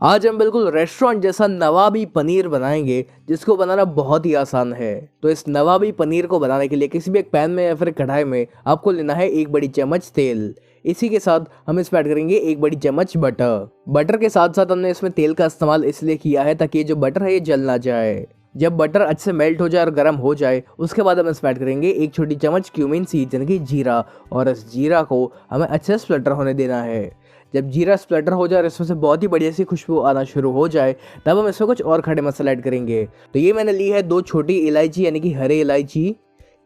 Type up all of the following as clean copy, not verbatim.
आज हम बिल्कुल रेस्टोरेंट जैसा नवाबी पनीर बनाएंगे जिसको बनाना बहुत ही आसान है। तो इस नवाबी पनीर को बनाने के लिए किसी भी एक पैन में या फिर कढ़ाई में आपको लेना है एक बड़ी चम्मच तेल। इसी के साथ हम इसमें ऐड करेंगे एक बड़ी चम्मच बटर। बटर के साथ साथ हमने इसमें तेल का इस्तेमाल इसलिए किया है ताकि ये जो बटर है ये जल ना जाए। जब बटर अच्छे से मेल्ट हो जाए और गर्म हो जाए उसके बाद हम इसमें ऐड करेंगे एक छोटी चम्मच क्यूमिन सीड यानी कि जीरा, और इस जीरा को हमें अच्छे से स्प्लटर होने देना है। जब जीरा स्प्लटर हो जाए और इसमें से बहुत ही बढ़िया सी खुशबू आना शुरू हो जाए तब हम इसमें कुछ और खड़े मसाले ऐड करेंगे। तो ये मैंने ली है 2 छोटी इलायची यानी कि हरे इलायची,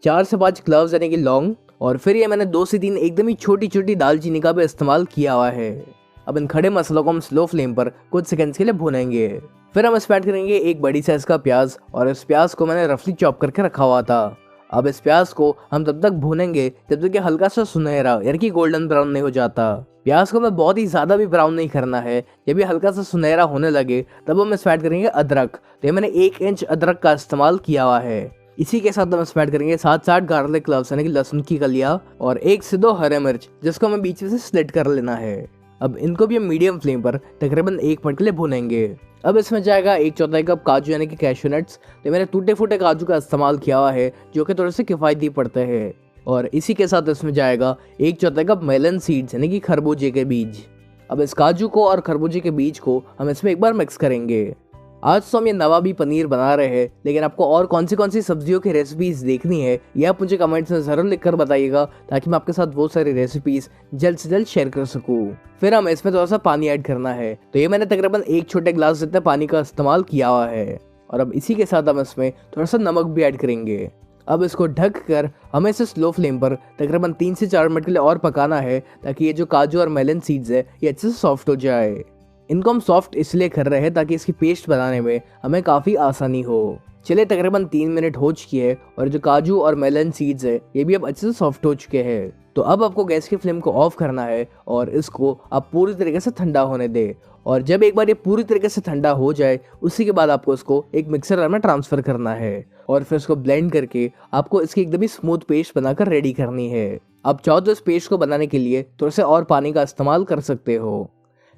4 से 5 क्लव्स यानी कि लौंग, और फिर ये मैंने 2 से 3 एकदम ही छोटी छोटी दालचीनी का भी इस्तेमाल किया हुआ है। अब इन खड़े मसालों को हम स्लो फ्लेम पर कुछ सेकंड्स के लिए भूनेंगे। फिर हम इसमें ऐड करेंगे एक बड़ी साइज का प्याज, और इस प्याज को मैंने रफली चॉप करके रखा हुआ था। अब इस प्याज को हम तब तक भूनेंगे जब तक ये हल्का सा सुनहरा यानी कि गोल्डन ब्राउन नहीं हो जाता। प्याज को हमें बहुत ही ज्यादा भी ब्राउन नहीं करना है। जब ये हल्का सा सुनहरा होने लगे तब हम इसमें ऐड करेंगे अदरक। तो ये मैंने 1 इंच अदरक का इस्तेमाल किया हुआ है। इसी के साथ हम इसमें ऐड करेंगे 7 से 8 गार्लिक क्लव्स यानी कि लहसुन की कलियां, और 1 से 2 हरे मिर्च जिसको हमें बीच में से स्लिट कर लेना है। अब इनको भी हम मीडियम फ्लेम पर तकरीबन 1 मिनट के लिए भूनेंगे। अब इसमें जाएगा 1/4 कप काजू यानी कि कैशू नट्स। तो मैंने टूटे फूटे काजू का इस्तेमाल किया हुआ है जो कि थोड़े से किफायती पड़ते हैं। और इसी के साथ इसमें जाएगा 1/4 कप मेलन सीड्स यानी कि खरबूजे के बीज। अब इस काजू को और खरबूजे के बीज को हम इसमें एक बार मिक्स करेंगे। आज तो हम ये नवाबी पनीर बना रहे हैं, लेकिन आपको और कौन सी सब्जियों की रेसिपीज देखनी है ये आप मुझे कमेंट्स में जरूर लिखकर बताइएगा ताकि मैं आपके साथ वो सारी रेसिपीज जल्द से जल्द शेयर कर सकूं। फिर हम इसमें थोड़ा सा पानी ऐड करना है। तो ये मैंने तकरीबन 1 छोटे ग्लास जितना पानी का इस्तेमाल किया हुआ है। और अब इसी के साथ हम इसमें थोड़ा सा नमक भी ऐड करेंगे। अब इसको ढक कर हमें इसे स्लो फ्लेम पर तकरीबन 3 से 4 मिनट के लिए और पकाना है ताकि ये जो काजू और मेलन सीड्स है ये अच्छे से सॉफ्ट हो जाए। इनको हम सॉफ्ट इसलिए कर रहे हैं ताकि इसकी पेस्ट बनाने में हमें काफ़ी आसानी हो। चलिए तकरीबन 3 मिनट हो चुकी है और जो काजू और मेलन सीड्स है ये भी अब अच्छे से सॉफ्ट हो चुके हैं। तो अब आपको गैस की फ्लेम को ऑफ करना है और इसको आप पूरी तरीके से ठंडा होने दें। और जब एक बार ये पूरी तरीके से ठंडा हो जाए उसी के बाद आपको इसको एक मिक्सर जार में ट्रांसफर करना है और फिर इसको ब्लेंड करके आपको इसकी एकदम ही स्मूथ पेस्ट बनाकर रेडी करनी है। अब चाहो तो इस पेस्ट को बनाने के लिए थोड़ा सा और पानी का इस्तेमाल कर सकते हो।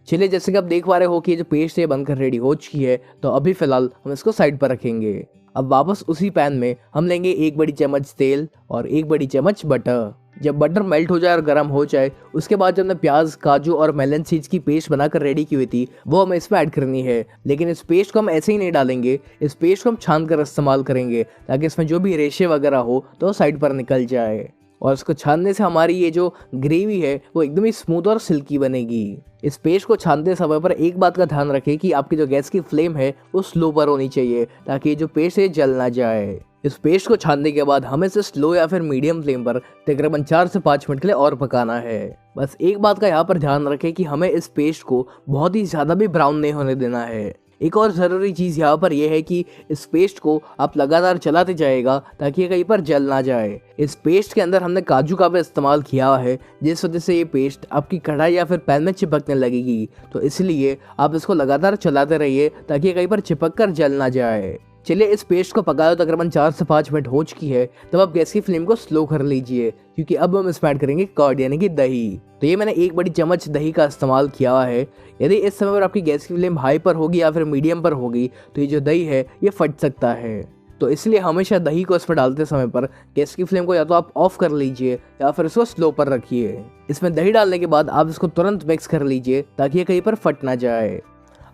चलिए जैसे कि आप देख पा रहे हो कि ये जो पेस्ट है बनकर रेडी हो चुकी है, तो अभी फिलहाल हम इसको साइड पर रखेंगे। अब वापस उसी पैन में हम लेंगे 1 बड़ी चम्मच तेल और 1 बड़ी चम्मच बटर। जब बटर मेल्ट हो जाए और गर्म हो जाए उसके बाद जो हमने प्याज, काजू और मेलन सीड्स की पेस्ट बनाकर रेडी की हुई थी वो हमें इसमें ऐड करनी है। लेकिन इस पेस्ट को हम ऐसे ही नहीं डालेंगे, इस पेस्ट को हम छान कर इस्तेमाल करेंगे ताकि इसमें जो भी रेशे वगैरह हो तो साइड पर निकल जाए। और इसको छानने से हमारी ये जो ग्रेवी है वो एकदम ही स्मूथ और सिल्की बनेगी। इस पेस्ट को छानते समय पर एक बात का ध्यान रखें कि आपकी जो गैस की फ्लेम है वो स्लो पर होनी चाहिए ताकि जो पेस्ट है जल ना जाए। इस पेस्ट को छानने के बाद हमें इसे स्लो या फिर मीडियम फ्लेम पर तकरीबन 4 से 5 मिनट के लिए और पकाना है। बस एक बात का यहाँ पर ध्यान रखें कि हमें इस पेस्ट को बहुत ही ज़्यादा भी ब्राउन नहीं होने देना है। एक और ज़रूरी चीज़ यहाँ पर यह है कि इस पेस्ट को आप लगातार चलाते जाइएगा ताकि ये कहीं पर जल ना जाए। इस पेस्ट के अंदर हमने काजू का भी इस्तेमाल किया है जिस वजह से ये पेस्ट आपकी कढ़ाई या फिर पैन में चिपकने लगेगी, तो इसलिए आप इसको लगातार चलाते रहिए ताकि ये कहीं पर चिपक कर जल ना जाए। चलिए इस पेस्ट को पकाया तकरीबन 4 से 5 मिनट हो चुकी है, तब आप गैस की फ्लेम को स्लो कर लीजिए क्योंकि अब हम इसमें ऐड करेंगे कर्ड यानी कि दही। तो ये मैंने 1 बड़ी चम्मच दही का इस्तेमाल किया हुआ है। यदि इस समय पर आपकी गैस की फ्लेम हाई पर होगी या फिर मीडियम पर होगी तो ये जो दही है ये फट सकता है। तो इसलिए हमेशा दही को इसमें डालते समय पर गैस की फ्लेम को या तो आप ऑफ कर लीजिए या फिर इसको स्लो पर रखिए। इसमें दही डालने के बाद आप इसको तुरंत मिक्स कर लीजिए ताकि ये कहीं पर फट ना जाए।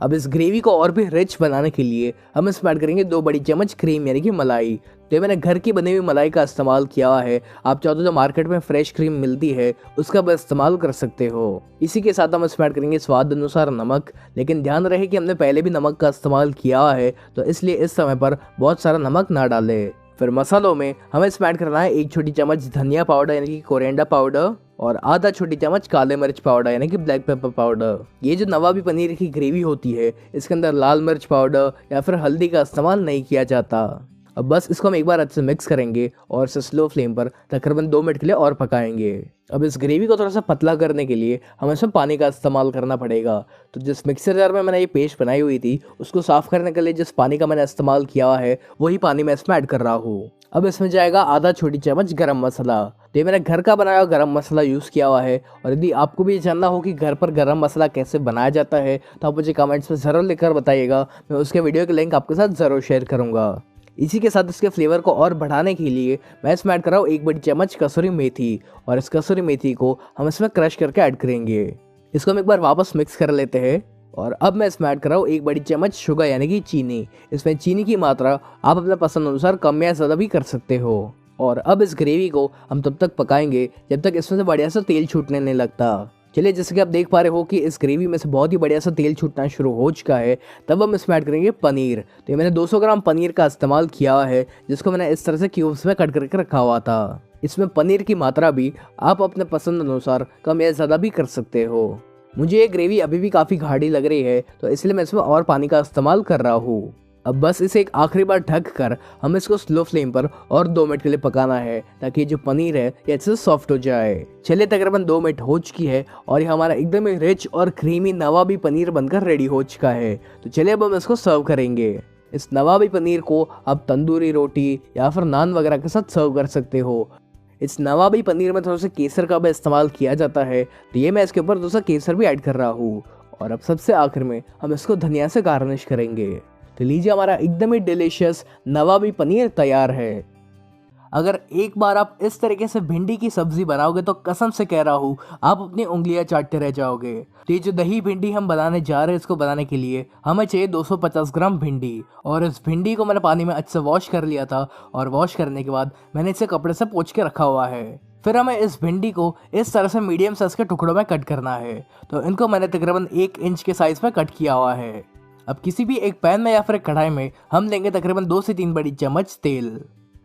अब इस ग्रेवी को और भी रिच बनाने के लिए हम इसमें ऐड करेंगे 2 बड़ी चम्मच क्रीम यानी कि मलाई। तो मैंने घर की बनी हुई मलाई का इस्तेमाल किया हुआ है। आप चाहो तो जो मार्केट में फ्रेश क्रीम मिलती है उसका भी इस्तेमाल कर सकते हो। इसी के साथ हम इसमें ऐड करेंगे स्वाद अनुसार नमक, लेकिन ध्यान रहे कि हमने पहले भी नमक का इस्तेमाल किया हुआ है तो इसलिए इस समय पर बहुत सारा नमक ना डालें। फिर मसालों में हमें इसमें ऐड करना है 1 छोटी चम्मच धनिया पाउडर यानी कि कोरिएंडर पाउडर और आधा छोटी चम्मच काले मिर्च पाउडर यानी कि ब्लैक पेपर पाउडर। ये जो नवाबी पनीर की ग्रेवी होती है इसके अंदर लाल मिर्च पाउडर या फिर हल्दी का इस्तेमाल नहीं किया जाता। अब बस इसको हम एक बार अच्छे से मिक्स करेंगे और इसे स्लो फ्लेम पर तकरीबन 2 मिनट के लिए और पकाएंगे। अब इस ग्रेवी को थोड़ा सा पतला करने के लिए हमें इसमें पानी का इस्तेमाल करना पड़ेगा। तो जिस मिक्सर जार में मैंने ये पेस्ट बनाई हुई थी उसको साफ़ करने के लिए जिस पानी का मैंने इस्तेमाल किया हुआ है वही पानी मैं इसमें ऐड कर रहा हूँ। अब इसमें जाएगा आधा छोटी चम्मच गरम मसाला। तो ये मैंने घर का बनाया हुआ गरम मसाला यूज़ किया हुआ है। और यदि आपको भी जानना हो कि घर पर गरम मसाला कैसे बनाया जाता है तो आप मुझे कमेंट्स में ज़रूर लिखकर बताइएगा, मैं उसके वीडियो की लिंक आपके साथ ज़रूर शेयर करूँगा। इसी के साथ इसके फ्लेवर को और बढ़ाने के लिए मैं इसमें ऐड कर रहा हूँ 1 बड़ी चम्मच कसूरी मेथी। और इस कसूरी मेथी को हम इसमें क्रश करके ऐड करेंगे। इसको हम एक बार वापस मिक्स कर लेते हैं। और अब मैं इसमें ऐड कर रहा हूँ 1 बड़ी चम्मच शुगर यानी कि चीनी। इसमें चीनी की मात्रा आप अपने पसंद अनुसार कम या ज़्यादा भी कर सकते हो। और अब इस ग्रेवी को हम तब तक पकाएंगे जब तक इसमें से बढ़िया सा तेल छूटने नहीं लगता। चलिए, जैसे कि आप देख पा रहे हो कि इस ग्रेवी में से बहुत ही बढ़िया सा तेल छूटना शुरू हो चुका है। तब हम इसमें ऐड करेंगे पनीर। तो ये मैंने 200 ग्राम पनीर का इस्तेमाल किया हुआ है, जिसको मैंने इस तरह से क्यूब्स में कट करके रखा हुआ था। इसमें पनीर की मात्रा भी आप अपने पसंद अनुसार कम या ज़्यादा भी कर सकते हो। मुझे ये ग्रेवी अभी भी काफ़ी गाढ़ी लग रही है, तो इसलिए मैं इसमें और पानी का इस्तेमाल कर रहा हूँ। अब बस इसे एक आखिरी बार ढक कर हम इसको स्लो फ्लेम पर और 2 मिनट के लिए पकाना है, ताकि जो पनीर है ये अच्छे से सॉफ्ट हो जाए। चलिए, तकरीबन 2 मिनट हो चुकी है और ये हमारा एकदम ही रिच और क्रीमी नवाबी पनीर बनकर रेडी हो चुका है। तो चलिए अब हम इसको सर्व करेंगे। इस नवाबी पनीर को आप तंदूरी रोटी या फिर नान वगैरह के साथ सर्व कर सकते हो। इस नवाबी पनीर में थोड़ा सा केसर का भी इस्तेमाल किया जाता है, तो ये मैं इसके ऊपर थोड़ा सा केसर भी ऐड कर रहा हूँ। और अब सबसे आखिर में हम इसको धनिया से गार्निश करेंगे। तो लीजिए, हमारा एकदम ही डिलीशियस नवाबी पनीर तैयार है। अगर एक बार आप इस तरीके से भिंडी की सब्जी बनाओगे तो कसम से कह रहा हूँ आप अपनी उंगलियां चाटते रह जाओगे। तो ये जो दही भिंडी हम बनाने जा रहे हैं, इसको बनाने के लिए हमें चाहिए 250 ग्राम भिंडी। और इस भिंडी को मैंने पानी में अच्छे से वॉश कर लिया था और वॉश करने के बाद मैंने इसे कपड़े से पोंछ के रखा हुआ है। फिर हमें इस भिंडी को इस तरह से मीडियम साइज के टुकड़ों में कट करना है। तो इनको मैंने तकरीबन 1 इंच के साइज में कट किया हुआ है। अब किसी भी एक पैन में या फिर एक कढ़ाई में हम लेंगे तकरीबन 2 से 3 बड़ी चम्मच तेल।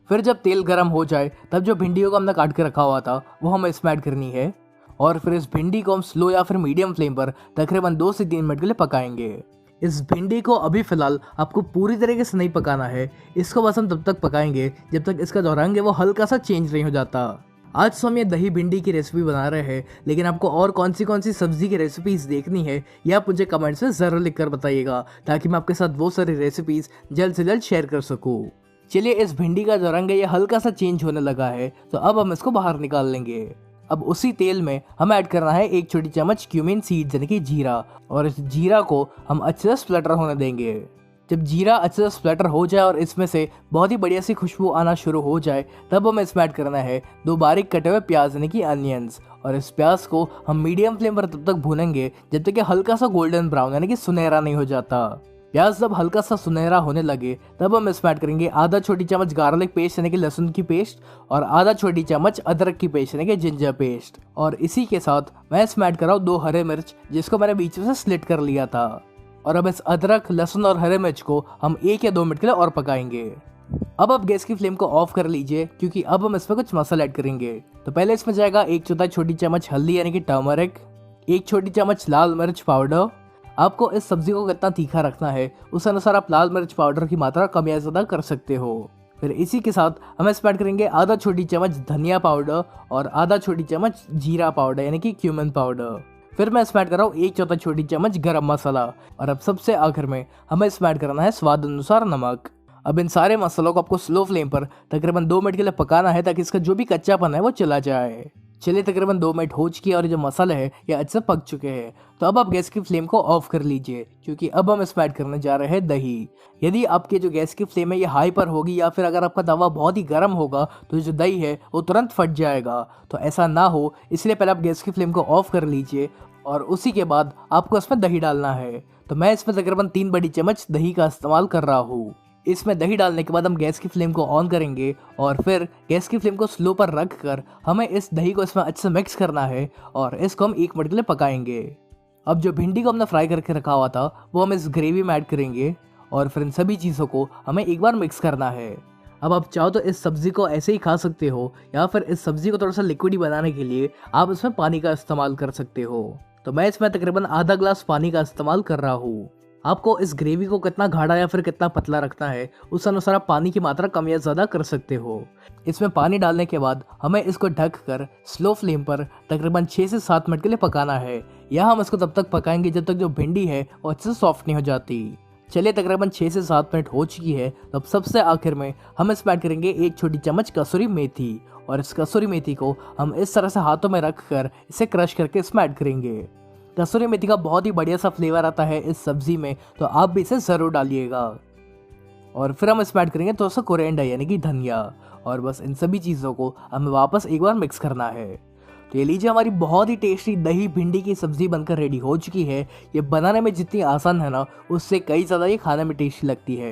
फिर जब तेल गर्म हो जाए तब जो भिंडियों को हमने काट के रखा हुआ था वो हमें इसमें ऐड करनी है। और फिर इस भिंडी को हम स्लो या फिर मीडियम फ्लेम पर तकरीबन 2 से 3 मिनट के लिए पकाएंगे। इस भिंडी को अभी फिलहाल आपको पूरी तरीके से नहीं पकाना है, इसको बस हम तब तक पकाएंगे जब तक इसका जो रंग है वो हल्का सा चेंज नहीं हो जाता। आज तो हम ये दही भिंडी की रेसिपी बना रहे हैं, लेकिन आपको और कौन सी सब्जी की रेसिपीज देखनी है ये आप मुझे कमेंट्स में ज़रूर लिख कर बताइएगा, ताकि मैं आपके साथ वो सारी रेसिपीज जल्द से जल्द शेयर कर सकूँ। चलिए, इस भिंडी का जो रंग है ये हल्का सा चेंज होने लगा है, तो अब हम इसको बाहर निकाल लेंगे। अब उसी तेल में हमें ऐड करना है 1 छोटी चम्मच क्यूमिन सीड्स यानी कि जीरा। और इस जीरा को हम अच्छे से स्प्लटर होने देंगे। जब जीरा अच्छे से स्प्लटर हो जाए और इसमें से बहुत ही बढ़िया सी खुशबू आना शुरू हो जाए, तब हमें इसमें ऐड करना है 2 बारीक कटे हुए प्याज यानी कि अनियंस। और इस प्याज को हम मीडियम फ्लेम पर तब तक भूनेंगे जब तक कि हल्का सा गोल्डन ब्राउन यानी कि सुनहरा नहीं हो जाता। प्याज जब हल्का सा सुनहरा होने लगे तब हम इसमें ऐड करेंगे आधा छोटी चम्मच गार्लिक पेस्ट यानी कि लहसुन की पेस्ट और आधा छोटी चम्मच अदरक की पेस्ट यानी कि जिंजर पेस्ट। और इसी के साथ मैं इसमें ऐड कर रहा हूँ 2 हरे मिर्च, जिसको मैंने बीच में से स्लिट कर लिया था। और अब इस अदरक, लहसुन और हरे मिर्च को हम 1 या 2 मिनट के लिए और पकाएंगे। अब आप गैस की फ्लेम को ऑफ कर लीजिए, क्योंकि अब हम इसमें कुछ मसाला ऐड करेंगे। तो पहले इसमें जाएगा 1/4 छोटी चम्मच हल्दी यानी कि टर्मरिक, 1 छोटी चम्मच लाल मिर्च पाउडर। आपको इस सब्जी को कितना तीखा रखना है उस अनुसार आप लाल मिर्च पाउडर की मात्रा कम या ज़्यादा कर सकते हो। फिर इसी के साथ हम इसमें ऐड करेंगे आधा छोटी चम्मच धनिया पाउडर और आधा छोटी चम्मच जीरा पाउडर यानी कि क्यूमिन पाउडर। फिर मैं इसमें ऐड कर रहा हूँ 1/4 छोटी चम्मच गरम मसाला। और अब सबसे आखिर में हमें इसमें ऐड करना है स्वाद अनुसार नमक। अब इन सारे मसालों को आपको स्लो फ्लेम पर तकरीबन 2 मिनट के लिए पकाना है, ताकि इसका जो भी कच्चापन है वो चला जाए। चलिए, तकरीबन 2 मिनट हो चुकी है और जो मसाले हैं ये अच्छे से पक चुके हैं। तो अब आप गैस की फ्लेम को ऑफ कर लीजिए, क्योंकि अब हम इसमें ऐड करने जा रहे हैं दही। यदि आपके जो गैस की फ्लेम है ये हाई पर होगी या फिर अगर आपका तवा बहुत ही गर्म होगा तो जो दही है वो तुरंत फट जाएगा। तो ऐसा ना हो इसलिए पहले आप गैस की फ्लेम को ऑफ कर लीजिए और उसी के बाद आपको इसमें दही डालना है। तो मैं इसमें तकरीबन 3 बड़ी चम्मच दही का इस्तेमाल कर रहा हूँ। इसमें दही डालने के बाद हम गैस की फ्लेम को ऑन करेंगे और फिर गैस की फ्लेम को स्लो पर रख कर हमें इस दही को इसमें अच्छे से मिक्स करना है और इसको हम 1 मिनट के लिए पकाएंगे। अब जो भिंडी को हमने फ्राई करके रखा हुआ था वो हम इस ग्रेवी में ऐड करेंगे और फिर इन सभी चीज़ों को हमें एक बार मिक्स करना है। अब आप चाहो तो इस सब्ज़ी को ऐसे ही खा सकते हो, या फिर इस सब्ज़ी को थोड़ा सा लिक्विडी बनाने के लिए आप इसमें पानी का इस्तेमाल कर सकते हो। तो मैं इसमें तकरीबन आधा ग्लास पानी का इस्तेमाल कर रहा हूँ। आपको इस ग्रेवी को कितना गाढ़ा या फिर कितना पतला रखना है उस अनुसार आप पानी की मात्रा कम या ज़्यादा कर सकते हो। इसमें पानी डालने के बाद हमें इसको ढक कर स्लो फ्लेम पर तकरीबन 6 से 7 मिनट के लिए पकाना है। यह हम इसको तब तक पकाएंगे जब तक जो भिंडी है वो अच्छे से सॉफ्ट नहीं हो जाती। चलिए तकरीबन 6 से 7 मिनट हो चुकी है, तब सबसे आखिर में हम इसमें ऐड करेंगे 1 छोटी चम्मच कसूरी मेथी। और इस कसूरी मेथी को हम इस तरह से हाथों में रख कर इसे क्रश करके इसमें ऐड करेंगे। कसूरी मेथी का बहुत ही बढ़िया सा फ्लेवर आता है इस सब्जी में, तो आप भी इसे ज़रूर डालिएगा। और फिर हम इसमें ऐड करेंगे थोड़ा सा कोरिएंडर यानी कि धनिया। और बस इन सभी चीज़ों को हमें वापस एक बार मिक्स करना है। तो ये लीजिए, हमारी बहुत ही टेस्टी दही भिंडी की सब्ज़ी बनकर रेडी हो चुकी है। ये बनाने में जितनी आसान है ना, उससे कई ज़्यादा ये खाने में टेस्टी लगती है।